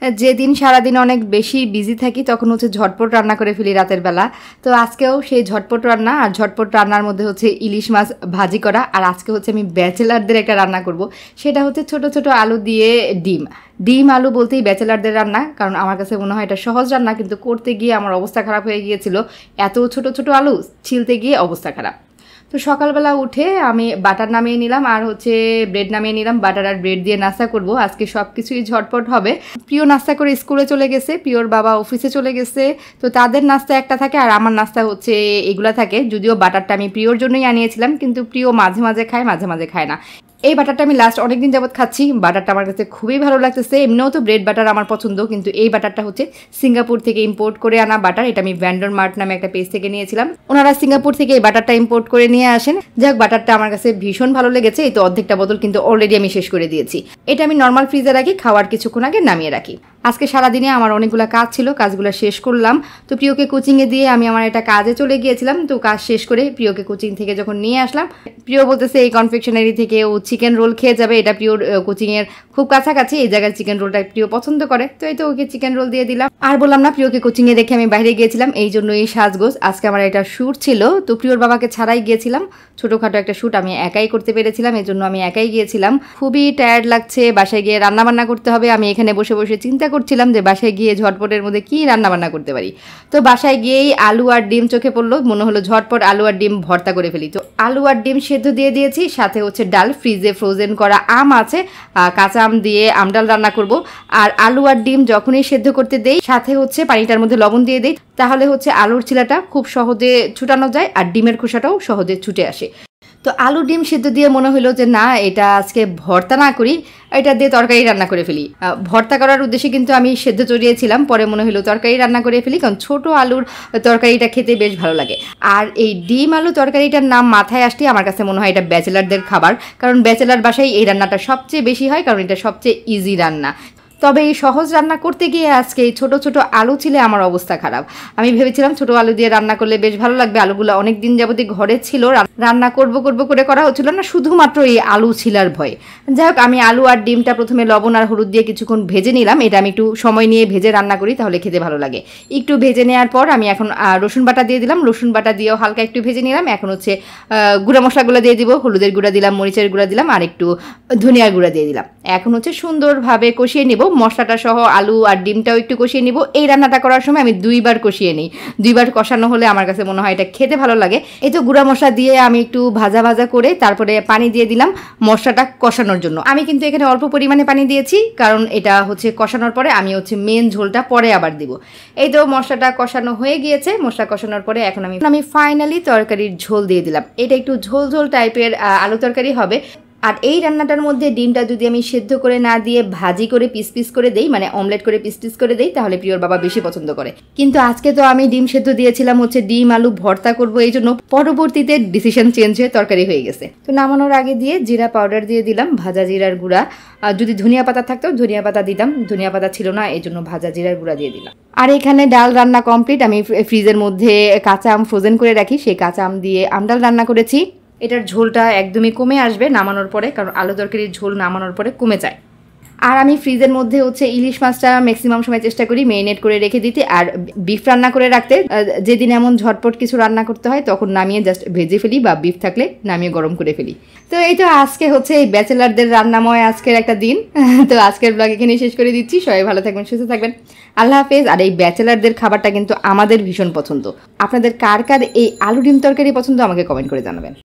যেদিন সারাদিন অনেক বেশি বিজি থাকি তখন হচ্ছে ঝটপট রান্না করে ফেলি রাতের বেলা। তো আজকেও সেই ঝটপট রান্না, আর ঝটপট রান্নার মধ্যে হচ্ছে ইলিশ মাছ ভাজি করা। আর আজকে হচ্ছে আমি ব্যাচেলারদের একটা রান্না করব, সেটা হচ্ছে ছোট ছোট আলু দিয়ে ডিম। ডিম আলু বলতেই ব্যাচেলারদের রান্না, কারণ আমার কাছে মনে হয় এটা সহজ রান্না, কিন্তু করতে গিয়ে আমার অবস্থা খারাপ হয়ে গিয়েছিল। এত ছোট ছোট আলু ছিলতে গিয়ে অবস্থা খারাপ। তো সকালবেলা উঠে আমি বাটার নামিয়ে নিলাম, আর হচ্ছে ব্রেড নামিয়ে নিলাম। বাটার আর ব্রেড দিয়ে নাস্তা করব আজকে, সব কিছুই ঝটপট হবে। প্রিয় নাস্তা করে স্কুলে চলে গেছে, প্রিয়র বাবা অফিসে চলে গেছে। তো তাদের নাস্তা একটা থাকে আর আমার নাস্তা হচ্ছে এগুলা থাকে। যদিও বাটারটা আমি প্রিয়র জন্যই আনিয়েছিলাম, কিন্তু প্রিয় মাঝে মাঝে খায়, মাঝে মাঝে খায় না। এই বাটারটা আমি লাস্ট অনেকদিন যাবত খাচ্ছি। বাটারটা আমার কাছে খুবই ভালো লাগতেছে। এমনিও তো ব্রেড বাটার আমার পছন্দ, কিন্তু এই বাটারটা হচ্ছে সিঙ্গাপুর থেকে ইম্পোর্ট করে আনা বাটার। এটা আমি ভ্যান্ডর মার্ট নামে একটা পেজ থেকে নিয়েছিলাম। ওনারা সিঙ্গাপুর থেকে এই বাটারটা ইম্পোর্ট করে নিয়ে আসেন। যাক, বাটারটা আমার কাছে ভীষণ ভালো লেগেছে। এই তো অর্ধেকটা বোতল কিন্তু অলরেডি আমি শেষ করে দিয়েছি। এটা আমি নর্মাল ফ্রিজে রাখি, খাওয়ার কিছুক্ষণ আগে নামিয়ে রাখি। আজকে সারাদিনে আমার অনেকগুলো কাজ ছিল, কাজগুলো শেষ করলাম। তো প্রিয়কে কোচিংয়ে দিয়ে আমি আমার একটা কাজে চলে গিয়েছিলাম। তো কাজ শেষ করে প্রিয়কে কোচিং থেকে যখন নিয়ে আসলাম, প্রিয় বলতেছে এই কনফেকশনারি থেকে ও চিকেন রোল খেয়ে যাবে। এটা প্রিয়র কোচিংয়ের খুব কাছাকাছি, এই জায়গার চিকেন রোলটা প্রিয় পছন্দ করে। তো এই তো ওকে চিকেন রোল দিয়ে দিলাম। আর বললাম না, প্রিয়কে কোচিংয়ে রেখে আমি বাইরে গিয়েছিলাম, এই জন্য এই সাজগোজ। আজকে আমার একটা শ্যুট ছিল, তো প্রিয়র বাবাকে ছাড়াই গিয়েছিলাম। ছোটোখাটো একটা শ্যুট আমি একাই করতে পেরেছিলাম, এই জন্য আমি একাই গিয়েছিলাম। খুবই টায়ার্ড লাগছে, বাসায় গিয়ে রান্নাবান্না করতে হবে। আমি এখানে বসে বসে চিন্তা করছিলাম যে বাসায় গিয়ে ঝটপটের মধ্যে কী রান্নাবান্না করতে পারি। তো বাসায় গিয়েই আলু আর ডিম চোখে পড়লো, মনে হলো ঝটপট আলু আর ডিম ভর্তা করে ফেলি। তো আলু আর ডিম সেদ্ধ দিয়ে দিয়েছি, সাথে হচ্ছে ডাল, ফ্রিজে ফ্রোজেন করা আম আছে, কাঁচা আম দিয়ে আমডাল রান্না করব। আর আলু আর ডিম যখনই সেদ্ধ করতে দেই, সাথে হচ্ছে পানিটার মধ্যে লবণ দিয়ে দিই, তাহলে হচ্ছে আলুর ছিলাটা খুব সহজে ছুটানো যায় আর ডিমের খোসাটাও সহজে ছুটে আসে। তো আলু ডিম সেদ্ধ দিয়ে মনে হলো যে না, এটা আজকে ভর্তা না করি, এটা দিয়ে তরকারি রান্না করে ফেলি। ভর্তা করার উদ্দেশ্যে কিন্তু আমি সেদ্ধ চড়িয়েছিলাম, পরে মনে হলো তরকারি রান্না করে ফেলি, কারণ ছোটো আলুর তরকারিটা খেতে বেশ ভালো লাগে। আর এই ডিম আলু তরকারিটার নাম মাথায় আসতে আমার কাছে মনে হয় এটা ব্যাচেলারদের খাবার, কারণ ব্যাচেলার বাসায় এই রান্নাটা সবচেয়ে বেশি হয়, কারণ এটা সবচেয়ে ইজি রান্না। তবে এই সহজ রান্না করতে গিয়ে আজকে এই ছোটো ছোটো আলু ছিলে আমার অবস্থা খারাপ। আমি ভেবেছিলাম ছোটো আলু দিয়ে রান্না করলে বেশ ভালো লাগবে। আলুগুলো অনেক দিন যাবতই ঘরে ছিল, রান্না করব করে করা হচ্ছিল না, শুধুমাত্র এই আলু ছিলার ভয়। যাই হোক, আমি আলু আর ডিমটা প্রথমে লবণ আর হলুদ দিয়ে কিছুক্ষণ ভেজে নিলাম। এটা আমি একটু সময় নিয়ে ভেজে রান্না করি, তাহলে খেতে ভালো লাগে। একটু ভেজে নেওয়ার পর আমি এখন রসুন বাটা দিয়ে দিলাম। রসুন বাটা দিয়েও হালকা একটু ভেজে নিলাম। এখন হচ্ছে গুঁড়া মশলাগুলো দিয়ে দিব। হলুদের গুঁড়া দিলাম, মরিচের গুঁড়া দিলাম, আর একটু ধনিয়ার গুঁড়া দিয়ে দিলাম। এখন হচ্ছে সুন্দরভাবে কষিয়ে নিব, মশলাটা সহ আলু আর ডিমটাও একটু কষিয়ে নিব। এই রান্নাটা করার সময় আমি দুইবার কষিয়ে নিই। দুইবার কষানো হলে আমার কাছে মনে হয় এটা খেতে ভালো লাগে। এই তো গুঁড়া মশলা দিয়ে আমি একটু ভাজা ভাজা করে তারপরে পানি দিয়ে দিলাম মশলাটা কষানোর জন্য। আমি কিন্তু এখানে অল্প পরিমাণে পানি দিয়েছি, কারণ এটা হচ্ছে কষানোর পরে আমি হচ্ছে মেন ঝোলটা পরে আবার দিব। এই তো মশলাটা কষানো হয়ে গিয়েছে। মশলা কষানোর পরে এখন আমি ফাইনালি তরকারির ঝোল দিয়ে দিলাম। এটা একটু ঝোল ঝোল টাইপের আলু তরকারি হবে। আর এই রান্নাটার মধ্যে ডিমটা যদি আমি সেদ্ধ করে না দিয়ে ভাজি করে পিস পিস করে দেই, মানে অমলেট করে পিস পিস করে দেই, তাহলে প্রিয়র বাবা বেশি পছন্দ করে। কিন্তু আজকে তো আমি ডিম সেদ্ধ দিয়েছিলাম হচ্ছে ডিম আলু ভর্তা করব, এই জন্য পরবর্তীতে ডিসিশন চেঞ্জ হয়ে তরকারি হয়ে গেছে। তো নামানোর আগে দিয়ে জিরা পাউডার দিয়ে দিলাম, ভাজা জিরার গুঁড়া। যদি ধনিয়া পাতা থাকতো ধনিয়া পাতা দিতাম, ধনিয়া পাতা ছিল না, এই জন্য ভাজা জিরার গুঁড়া দিয়ে দিলাম। আর এখানে ডাল রান্না কমপ্লিট। আমি ফ্রিজের মধ্যে কাঁচা আম ফ্রোজেন করে রাখি, সেই কাঁচা আম দিয়ে আমডাল রান্না করেছি। এটার ঝোলটা একদমই কমে আসবে নামানোর পরে, কারণ আলু তরকারির ঝোল নামানোর পরে কমে যায়। আর আমি ফ্রিজের মধ্যে হচ্ছে ইলিশ মাছটা ম্যাক্সিমাম সময় চেষ্টা করি মেরিনেট করে রেখে দিতে, আর বিফ রান্না করে রাখতে। যেদিন এমন ঝটপট কিছু রান্না করতে হয় তখন নামিয়ে জাস্ট ভেজে ফেলি, বা বিফ থাকলে নামিয়ে গরম করে ফেলি। তো এই তো আজকে হচ্ছে এই ব্যাচেলারদের রান্নাময় আজকের একটা দিন। তো আজকের ব্লগ এখানে শেষ করে দিচ্ছি। সবাই ভালো থাকবেন, সুস্থ থাকবেন, আল্লাহ হাফেজ। আর এই ব্যাচেলারদের খাবারটা কিন্তু আমাদের ভীষণ পছন্দ। আপনাদের কার কার এই আলু ডিম তরকারি পছন্দ আমাকে কমেন্ট করে জানাবেন।